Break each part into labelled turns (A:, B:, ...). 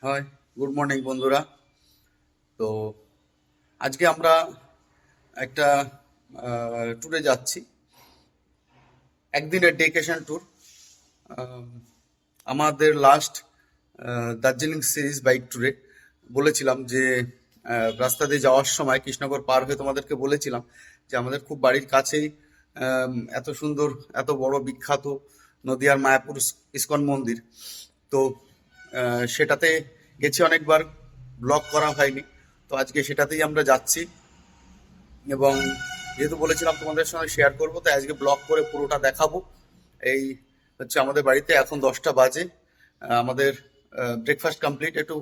A: High, good morning বন্ধুরা। তো আজকে আমরা একটা ট্যুরে যাচ্ছি, একদিনের ডেকেশন ট্যুর। আমাদের লাস্ট দার্জিলিং সিরিজ বাইক ট্যুরে বলেছিলাম যে রাস্তা দিয়ে যাওয়ার সময় কৃষ্ণনগর পার হয়ে তোমাদেরকে বলেছিলাম যে আমাদের খুব বাড়ির কাছেই এত সুন্দর, এত বড় বিখ্যাত নদিয়ার মায়াপুর ইস্কন মন্দির। তো সেটাতে গেছি অনেকবার, ব্লগ করা হয়নি। তো আজকে সেটাতেই আমরা যাচ্ছি এবং যেহেতু বলেছিলাম তোমাদের সঙ্গে শেয়ার করবো, তাই আজকে ব্লগ করে পুরোটা দেখাবো। এই হচ্ছে আমাদের বাড়িতে এখন 10টা বাজে। আমাদের ব্রেকফাস্ট কমপ্লিট, একটু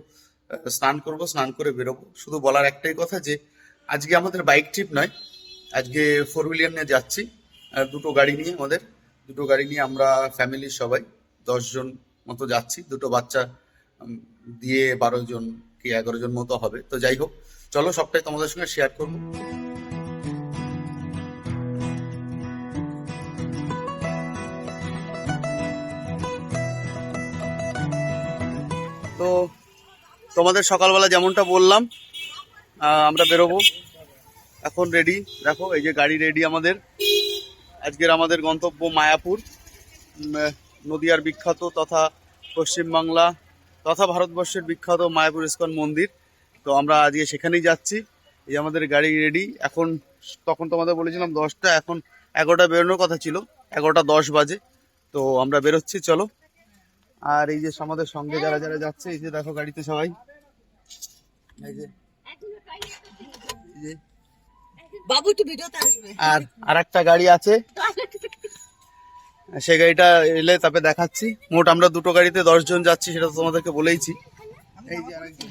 A: স্নান করব, স্নান করে বেরোবো। শুধু বলার একটাই কথা যে আজকে আমাদের বাইক ট্রিপ নয়, আজকে 4 হুইলার নিয়ে যাচ্ছি। দুটো গাড়ি নিয়ে, দুটো গাড়ি নিয়ে আমরা ফ্যামিলির সবাই 10 জন মতো যাচ্ছি। দুটো বাচ্চা দিয়ে 12 জন কি 11 জন মতো হবে। তো যাই হোক, চলো সবটাই তোমাদের সঙ্গে শেয়ার করবো। তো তোমাদের সকালবেলা যেমনটা বললাম, আমরা বেরোবো, এখন রেডি। দেখো এই যে গাড়ি রেডি আমাদের। আজকের আমাদের গন্তব্য মায়াপুর, নদিয়ার বিখ্যাত তথা পশ্চিমবাংলা তথা ভারতবর্ষের বিখ্যাত মায়াপুর ইস্কন মন্দির। তো আমরা আজকে সেখানেই যাচ্ছি। এই আমাদের গাড়ি রেডি। এখন তখন তোমাদের বলেছিলাম 10টা, এখন 11টা বেরোনোর কথা ছিল, 11টা 10 বাজে। তো আমরা বেরোচ্ছি, চলো। আর এই যে আমাদের সঙ্গে যারা যারা যাচ্ছে, এই যে দেখো গাড়িতে সবাই, এই যে এই যে
B: বাবু একটু ভিডিওতে আসবে।
A: আর একটা গাড়ি আছে, সেই গাড়িটা এলে তারপরে দেখাচ্ছি। মোট আমরা দুটো গাড়িতে 10 জন যাচ্ছি, সেটা তো তোমাদেরকে বলেইছি। এই যে আরেকজন।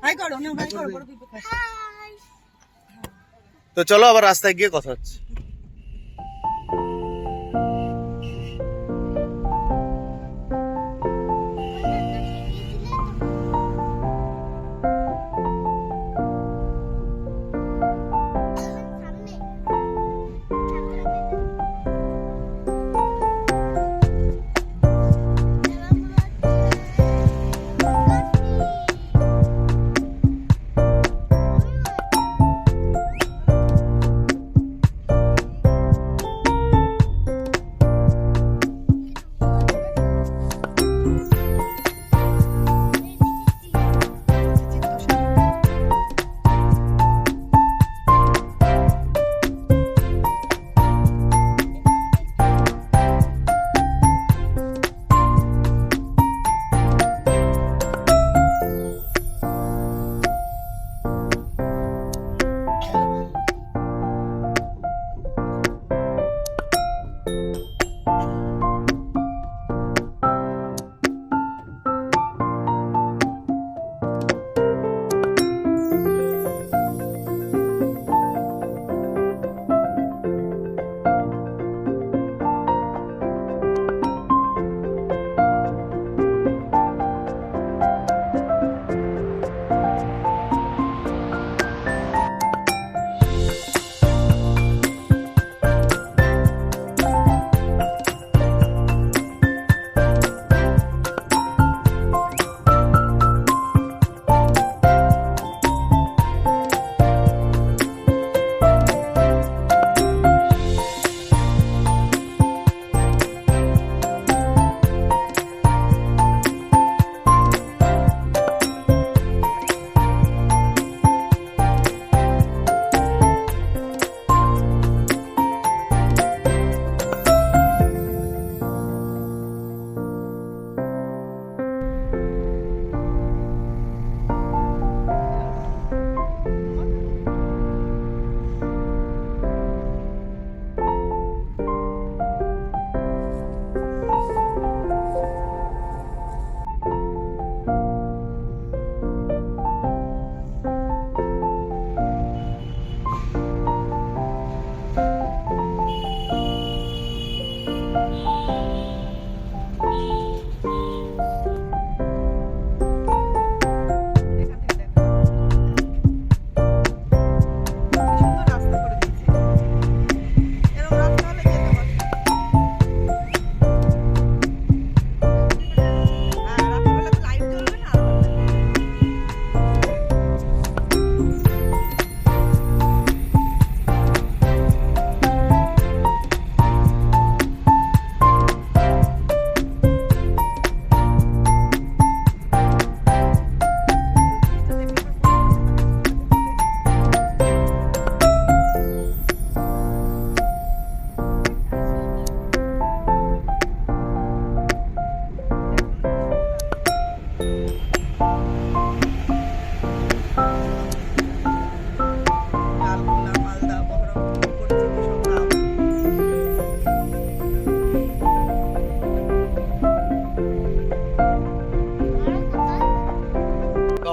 B: হাই করো না, হাই করো, বড় পিপি খাস।
A: তো চলো আবার রাস্তায় গিয়ে কথা হচ্ছে।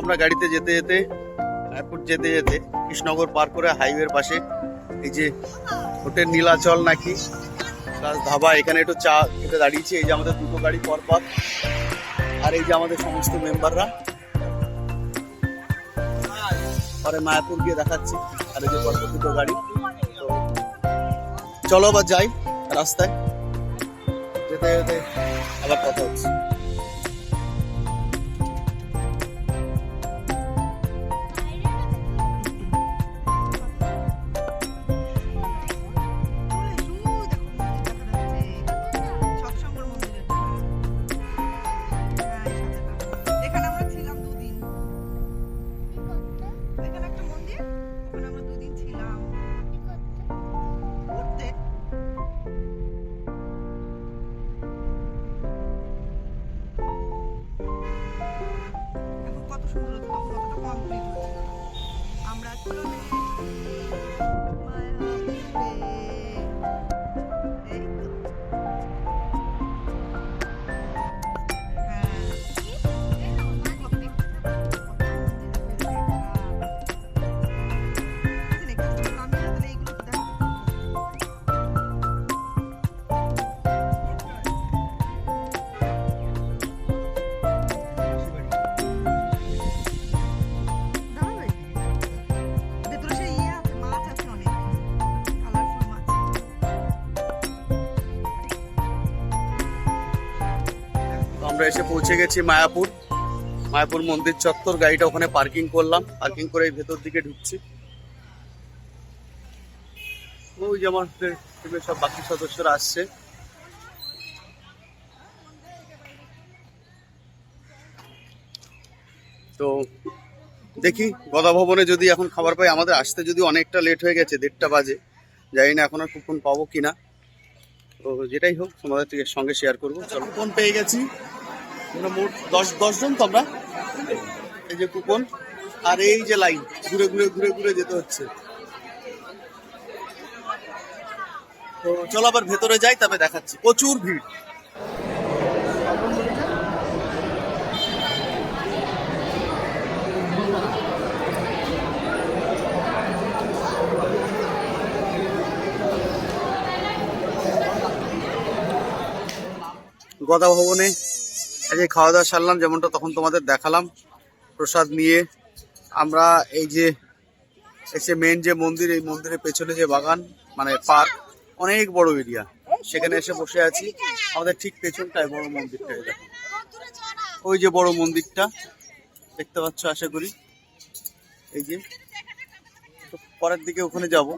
A: আমরা গাড়িতে যেতে যেতে এয়ারপোর্ট যেতে যেতে কৃষ্ণনগর পার করে হাইওয়ের পাশে এই যে হোটেল নীলাচল নাকি প্লাস ধাবা, এখানে একটু চা খেতে দাঁড়িয়েছি। এই যে আমাদের দুটো গাড়ি পরপর, আর এই যে আমাদের সমস্ত মেম্বাররা পরে মায়াপুর গিয়ে দেখাচ্ছি। আর এই যে পরপর দুটো গাড়ি। তো চলো আবার যাই, রাস্তায় যেতে যেতে আবার কথা হচ্ছে।
B: এখানে আমরা ছিলাম দুদিন। এখানে একটা মন্দির, ওখানে আমরা দুদিন ছিলাম ঘুরতে। এখন কত সুন্দর হতো, তখন কতটা কমপ্লিট হচ্ছে। আমরা চলে এসেছি মায়াপুরে। এই তো। হ্যাঁ।
A: তো আমরা এসে পৌঁছে গেছি মায়াপুর। মায়াপুর মন্দির চত্বর, গাড়িটা ওখানে পার্কিং করলাম। পার্কিং করে এই ভেতর দিকে ঢুকছি। ওই যে আমাদের টিমের সব বাকি সদস্যরা আসছে। তো দেখি গদা ভবনে যদি এখন খাবার পাই। আমাদের আসতে যদি অনেকটা লেট হয়ে গেছে, 1:30 বাজে, জানি না এখন আর কুপন পাবো কিনা। তো যেটাই হোক তোমাদের থেকে সঙ্গে শেয়ার করবো। চলো, কুপন পেয়ে গেছি। আমরা মোট 10 জন তো আমরা। এই যে কুপন, আর এই যে লাইন, ঘুরে ঘুরে ঘুরে ঘুরে যেতে হচ্ছে। তো চলো আবার ভেতরে যাই, তবে দেখাচ্ছি। প্রচুর ভিড়। গদা ভবনে আজকে খাওয়া দাওয়া সারলাম, যেমনটা তখন তোমাদের দেখালাম। প্রসাদ নিয়ে আমরা এই যে এসে মেন যে মন্দির, এই মন্দিরের পেছনে যে বাগান মানে পার্ক, অনেক বড় এরিয়া, সেখানে এসে বসে আছি। আমাদের ঠিক পেছনটায় বড় মন্দিরটা, দেখো ওই যে বড় মন্দিরটা দেখতে পাচ্ছ আশা করি। এই যে তো পরের দিকে ওখানে যাব।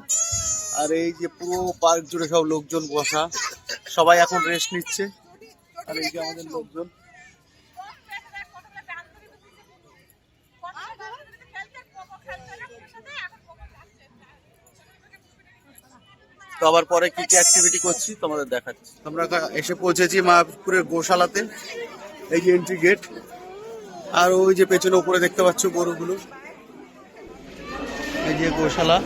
A: আর এই যে পুরো পার্ক জুড়ে সব লোকজন বসা, সবাই এখন রেস্ট নিচ্ছে। আর এই যে আমাদের লোকজন। তো আবার পরে কি কি অ্যাক্টিভিটি করছি তোমাদের দেখাচ্ছি। আমরা এসে পৌঁছেছি মায়াপুরের গোশালাতে। এই যে এন্ট্রি গেট, আর ওই যে পেছনে উপরে দেখতে পাচ্ছ গরুগুলো, এই যে গোশালা।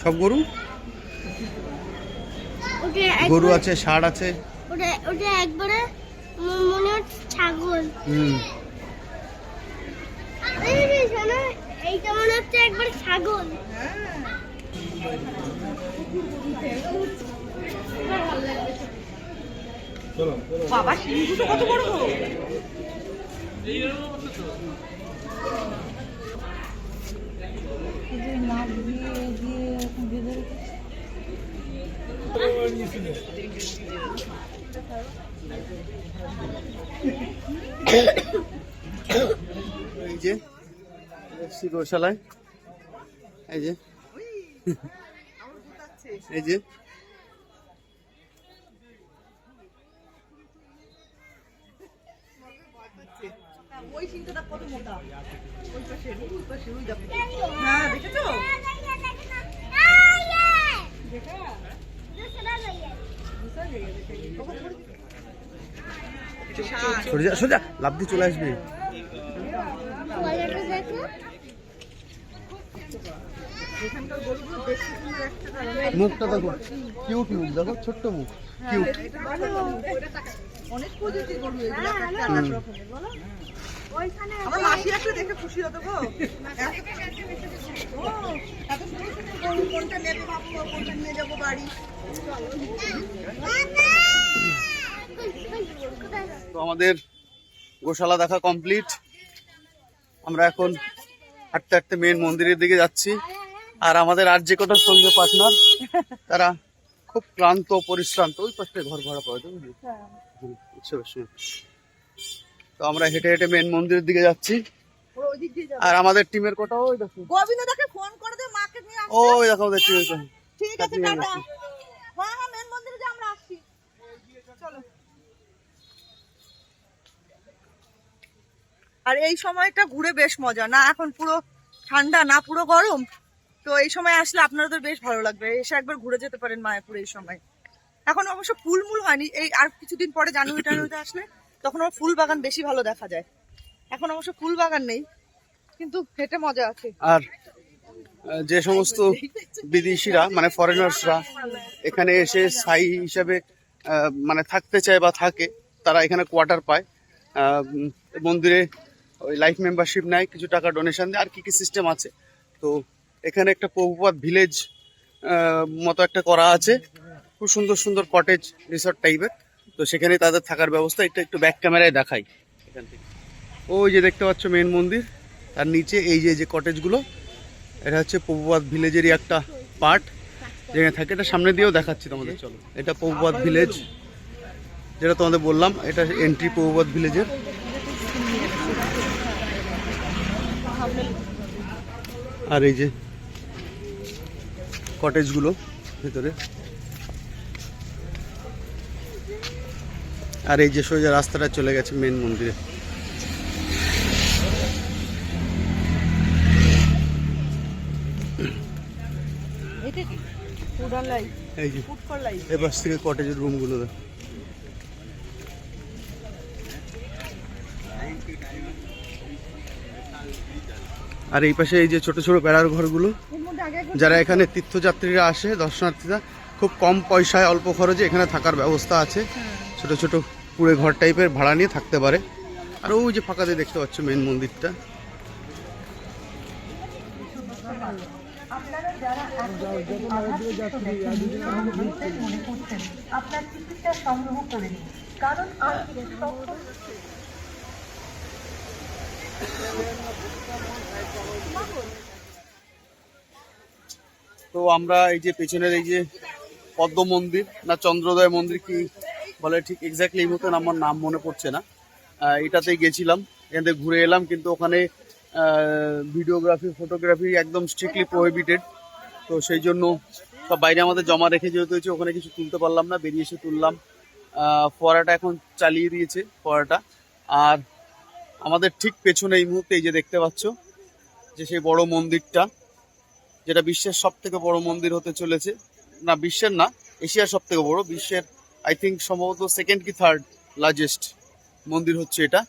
A: সব গরু, গরু আছে, ষাঁড় আছে।
C: ওটা একবারে মনে হচ্ছে ছাগল। এইটা মনে হচ্ছে একবার ছাগল।
B: বাবা সিংহটা কত বড় গো!
A: এই যে গোশালায়, এই যে এই যে
B: দেখতে। ওই সিনটা কত মোটা, ওই পাশে ওই দেখো। হ্যাঁ দেখেছো? দেখা?
A: সোজা সোজা লাফ দিয়ে চলে আসবে।
C: গলাটা দেখো।
B: এখানকার গরুগুলো দেখতে সুন্দর একটা কারণ।
A: মুখটা দেখো, কিউট মুখ দেখো, ছোট্ট মুখ, কিউট।
B: অনেক প্রজাতির গরু এগুলো, একটা আলাদা রকমের বলো। আমার মাসি একটা দেখে খুশি হতো গো। ও, এত সুন্দর সুন্দর গরু, কোনটা নেবে ভাববো, কোনটা নিয়ে যাবো বাড়ি।
A: তো আমাদের গোশালা দেখা কমপ্লিট। আমরা এখন হাঁটতে হাঁটতে মেন মন্দিরের দিকে যাচ্ছি। আর আমাদের আর যে কটার সঙ্গে পার্টনার, তারা খুব ক্লান্ত পরিশ্রান্ত, ওই পাশে ঘর ভাড়া পাওয়া যায় বুঝলি? উৎসবের সময়। তো আমরা হেঁটে হেঁটে মেন মন্দিরের দিকে যাচ্ছি।
B: ওরা ওই দিক দিয়ে যাবে।
A: আর আমাদের টিমের কোটা ওই দেখো,
B: গোবিন্দদাকে ফোন করে দে, মাকে নিয়ে আসতে।
A: ওই দেখো আমাদের টিমের কোটা।
B: ঠিক আছে, টাটা। হ্যাঁ হ্যাঁ, মেন মন্দিরে যে আমরা আসছি, চলো। আর এই সময়টা ঘুরে বেশ মজা, না এখন পুরো ঠান্ডা না পুরো গরম, তো এই সময় আসলে আপনাদের বেশ ভালো লাগবে। এসে একবার ঘুরে যেতে পারেন মায়াপুর এই সময়। এখন অবশ্য ফুলমূল হয়নি, এই আর কিছুদিন পরে জানুয়ারিতে আসলে তখন আমার ফুল বাগান বেশি ভালো দেখা যায়। এখন অবশ্য ফুল বাগান নেই, কিন্তু হেঁটে মজা আছে।
A: আর যে সমস্ত বিদেশিরা মানে ফরেনার্সরা এখানে এসে স্থায়ী হিসাবে মানে থাকতে চায় বা থাকে, তারা এখানে কোয়ার্টার পায়। মন্দিরে ওই লাইফ মেম্বারশিপ নেয়, কিছু টাকা ডোনেশন দেয়, আর কি কি সিস্টেম আছে। তো এখানে একটা প্রভুপাদ ভিলেজ মতো একটা করা আছে, খুব সুন্দর সুন্দর কটেজ রিসর্ট টাইপের। তো সেখানে তাদের থাকার ব্যবস্থা, এটা একটু ব্যাক ক্যামেরায় দেখাই এখান থেকে। ওই যে দেখতে পাচ্ছ মেন মন্দির, তার নিচে এই যে কটেজগুলো, এটা হচ্ছে প্রভুপাদ ভিলেজেরই একটা পার্ট যেখানে থাকে। এটা সামনে দিয়েও দেখাচ্ছি তোমাদের, চলো। এটা প্রভুপাদ ভিলেজ, যেটা তোমাদের বললাম, এটা এন্ট্রি প্রভুপাদ ভিলেজের। আর এই যে কটেজগুলো ভেতরে, আর এই যে সোজা রাস্তাটা চলে গেছে মেন মন্দিরে। এই যে এবার থেকে কটেজের রুমগুলো দেখ। আর এই পাশে এই যে ছোট ছোট বেড়ার ঘরগুলো, যারা এখানে তীর্থযাত্রীরা আসে, দর্শনার্থীরা, খুব কম পয়সায় অল্প খরচে এখানে থাকার ব্যবস্থা আছে। ছোট ছোট কুড়ে ঘর টাইপের ভাড়া নিয়ে থাকতে পারে। আর ওই যে ফাঁকাতে দেখতে পাচ্ছ মেন মন্দিরটা। তো আমরা এই যে পেছনের এই যে পদ্ম মন্দির না চন্দ্রোদয় মন্দির কি বলে ঠিক এক্স্যাক্টলি এই মতন আমার নাম মনে পড়ছে না, এটাতে গেছিলাম, এখান থেকে ঘুরে এলাম। কিন্তু ওখানে ভিডিওগ্রাফি ফটোগ্রাফি একদম স্ট্রিক্টলি প্রহিবিটেড। তো সেই জন্য সব বাইরে আমাদের জমা রেখে যেহেতু হয়েছে, ওখানে কিছু তুলতে পারলাম না, বেরিয়ে এসে তুললাম। ফোয়ারাটা এখন চালিয়ে দিয়েছে ফোয়ারাটা। আর আমাদের ঠিক পেছনে এই মুহূর্তে এই যে দেখতে পাচ্ছ যে সেই বড় মন্দিরটা, যেটা বিশ্বের সব থেকে বড় মন্দির হতে চলেছে, না বিশ্বের না, এশিয়ার সব থেকে বড়, বিশ্বের আই থিঙ্ক সম্ভবত সেকেন্ড কি থার্ড লার্জেস্ট মন্দির হচ্ছে এটা।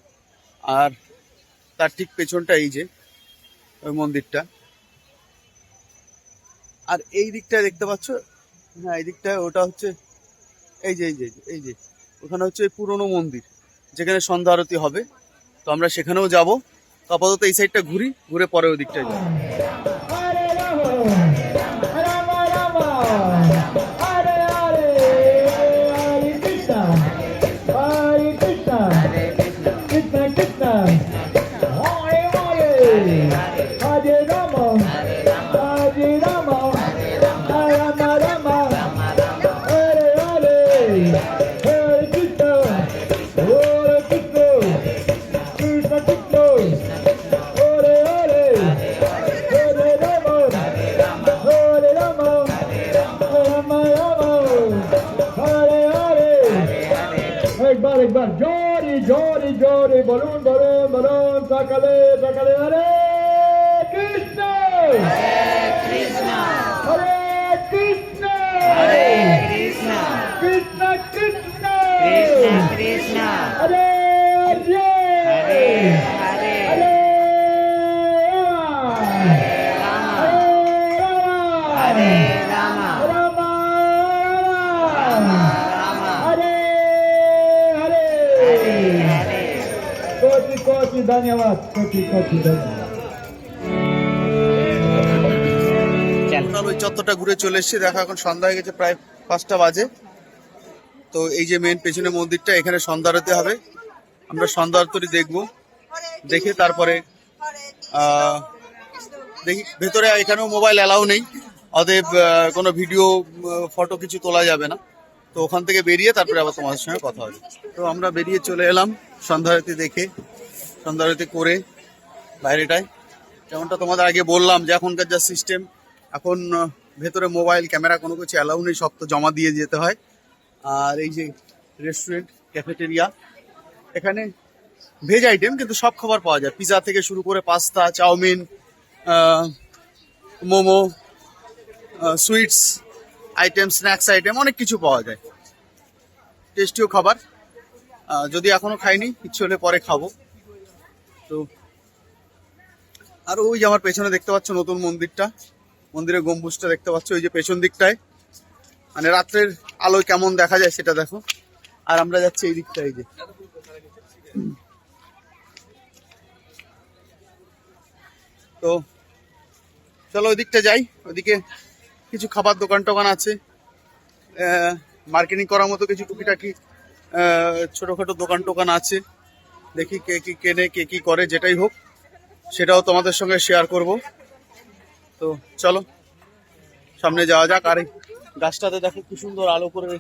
A: আর তার ঠিক পেছনটা এই যে ওই মন্দিরটা। আর এই দিকটায় দেখতে পাচ্ছ, হ্যাঁ এই দিকটায় ওটা হচ্ছে এই যে ওখানে হচ্ছে পুরনো মন্দির যেখানে সন্ধ্যা আরতি হবে। তো আমরা সেখানেও যাব। তো আপাতত এই সাইডটা ঘুরে পরে ওই দিকটায় যাবো।
D: জোরে জোরে জোরে বলুন বলুন বলুন সকালে সকালে হরে কৃষ্ণ হরে কৃষ্ণ কৃষ্ণ কৃষ্ণ হরে হরে হরে कोटि कोटि धन्यवाद कोटि कोटि धन्यवाद
A: টোটাল ওই চত্বরটা ঘুরে চলে এসেছি। দেখো এখন সন্ধ্যা হয়ে গেছে, প্রায় 5টা বাজে। তো এই যে মেন পেছনে মন্দিরটা, এখানে সন্ধ্যা আরতি হবে। আমরা সন্ধ্যা আরতি দেখবো, দেখে তারপরে দেখি ভেতরে। এখানেও মোবাইল অ্যালাউ নেই, অতএব কোনো ভিডিও ফটো কিছু তোলা যাবে না। তো ওখান থেকে বেরিয়ে তারপরে আবার তোমাদের সঙ্গে কথা হবে। তো আমরা বেরিয়ে চলে এলাম সন্ধ্যা আরতি দেখে, সন্ধ্যা আরতি করে বাইরেটায়। যেমনটা তোমাদের আগে বললাম যে এখনকার যা সিস্টেম, এখন ভেতরে মোবাইল ক্যামেরা কোনো কিছু অ্যালাউ নেই, সব তো জমা দিয়ে যেতে হয়। আর এই যে রেস্টুরেন্ট ক্যাফেটেরিয়া, এখানে ভেজ আইটেম কিন্তু সব খাবার পাওয়া যায়, পিৎজা থেকে শুরু করে pasta, chowmein, momo, sweets item, snacks item, অনেক কিছু পাওয়া যায়। টেস্টিও খাবার। যদি এখনো খাইনি, ইচ্ছে হলে পরে খাবো। তো আর ওই যে আমার পেছনে দেখতে পাচ্ছ নতুন মন্দিরটা, মন্দিরের গম্বুজটা দেখতে পাচ্ছ ওই যে পেছন দিকটায়। মানে রাত্রের আলোয় কেমন দেখা যায় সেটা দেখো। আর আমরা যাচ্ছি এই দিকটায়, যে তো চলো ওই দিকটা যাই। ওইদিকে কিছু খাবার দোকান টোকান আছে, মার্কেটিং করার মতো কিছু টুকিটাকি ছোটখাটো দোকান টোকান আছে। দেখি কে কি কেনে, কে কি করে, যেটাই হোক সেটাও তোমাদের সঙ্গে শেয়ার করব। তো চলো সামনে যাওয়া যাক। আর এই গাছটাতে দেখো কি সুন্দর আলো করে,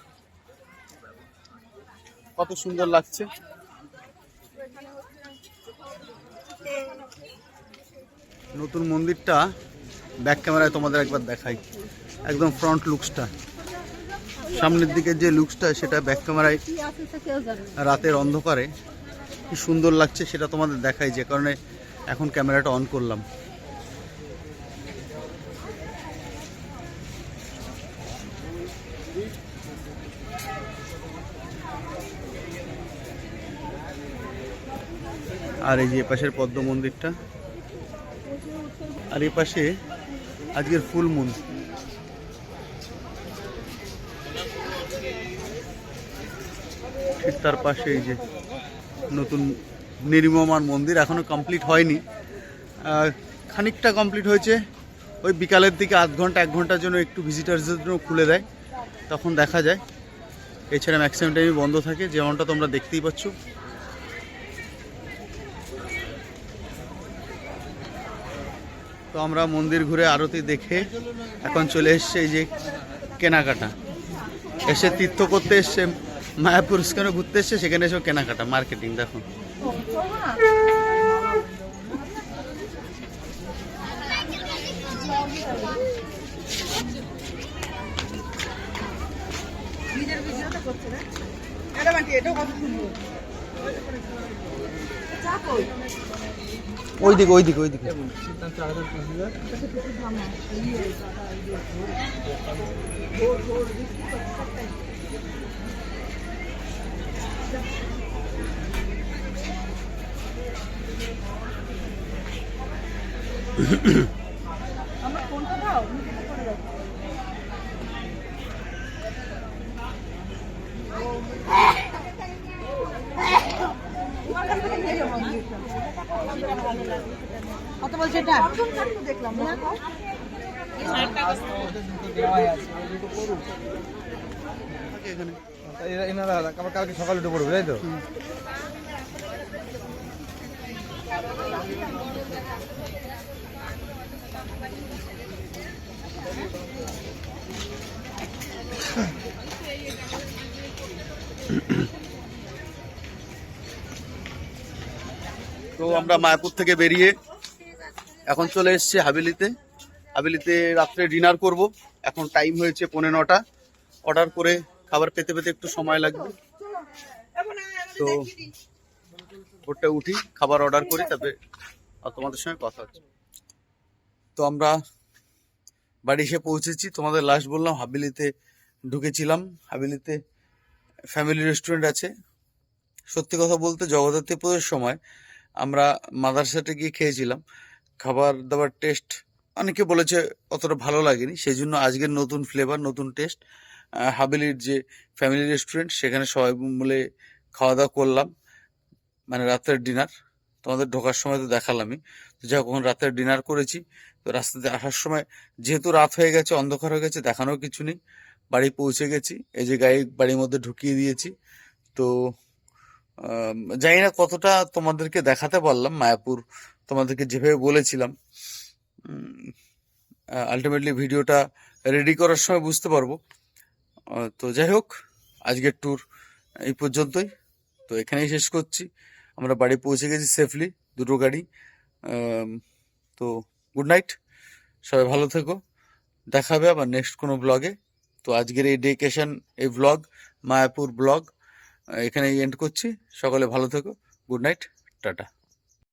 A: কত সুন্দর লাগছে। নতুন মন্দিরটা ব্যাক ক্যামেরায় তোমাদের একবার দেখাই, একদম ফ্রন্ট লুকসটা, সামনের দিকে যে লুকসটা সেটা ব্যাক ক্যামেরায় রাতের অন্ধকারে কি সুন্দর লাগছে সেটা তোমাদের দেখাই, যে কারণে এখন ক্যামেরাটা অন করলাম। আর এই যে এপাশের পদ্ম মন্দিরটা, আর এপাশে আজকের ফুল মুন। ঠিক তার পাশে এই যে নতুন নির্মমান মন্দির, এখনো কমপ্লিট হয়নি, খানিকটা কমপ্লিট হয়েছে। ওই বিকালের দিকে আধ ঘন্টা 1 ঘন্টার জন্য একটু ভিজিটার্সদের জন্য খুলে দেয়, তখন দেখা যায়। এছাড়া ম্যাক্সিমাম টাইমই বন্ধ থাকে, যেমনটা তোমরা দেখতেই পাচ্ছ। তো আমরা মন্দির ঘুরে আরতি দেখে এখন চলে এসছে এই যে কেনাকাটা। এসে তীর্থ করতে এসছে, মায়াপুর স্কেনে ঘুরতে এসছে, সেখানে এসে কেনাকাটা, মার্কেটিং দেখো। ওইদিকে ওইদিকে ওইদিকে
B: কত বলছে এটা? দেখলাম না।
D: আবার কালকে সকালে উঠে পড়বে, তাই তো?
A: তো আমরা মায়াপুর থেকে বেরিয়ে এখন চলে এসেছি হাভেলিতে। হাভেলিতে রাত্রে ডিনার করব। এখন টাইম হয়েছে 9:15। অর্ডার করে খাবার পেতে পেতে একটু সময় লাগবে। তো ভোরটা উঠি, খাবার অর্ডার করি, তবে আর তোমাদের সঙ্গে কথা হচ্ছে। তো আমরা বাড়ি এসে পৌঁছেছি। তোমাদের লাস্ট বললাম হাবিলিতে ঢুকেছিলাম। হাবিলিতে ফ্যামিলি রেস্টুরেন্ট আছে। সত্যি কথা বলতে জগদ্ধাত্রীপুরের সময় আমরা মাদারসাতে গিয়ে খেয়েছিলাম, খাবার দাবার টেস্ট অনেকে বলেছে অতটা ভালো লাগেনি, সেই জন্য আজকের নতুন ফ্লেভার, নতুন টেস্ট হাবিলির যে ফ্যামিলি রেস্টুরেন্ট, সেখানে সবাই মিলে খাওয়া দাওয়া করলাম, মানে রাতের ডিনার। তোমাদের ঢোকার সময় তো দেখালামই। তো যখন রাতের ডিনার করেছি, তো রাস্তাতে আসার সময় যেহেতু রাত হয়ে গেছে, অন্ধকার হয়ে গেছে, দেখানোর কিছু নেই, বাড়ি পৌঁছে গেছি। এই যে গাড়ি বাড়ির মধ্যে ঢুকিয়ে দিয়েছি। তো জানি না কতটা তোমাদেরকে দেখাতে পারলাম মায়াপুর, তোমাদেরকে যেভাবে বলেছিলাম। আলটিমেটলি ভিডিওটা রেডি করার সময় বুঝতে পারবো। তো যাই হোক, আজকের ট্যুর এই পর্যন্তই। তো এখানেই শেষ করছি। আমরা বাড়ি পৌঁছে গেছি সেফলি, দুটো গাড়ি। তো গুড নাইট, সবাই ভালো থেকো, দেখা হবে আবার নেক্সট কোনো ব্লগে। তো আজকের এই ডেকেশন, এই ব্লগ, মায়াপুর ব্লগ এখানেই এন্ড করছি। সকলে ভালো থেকো, গুড নাইট, টাটা।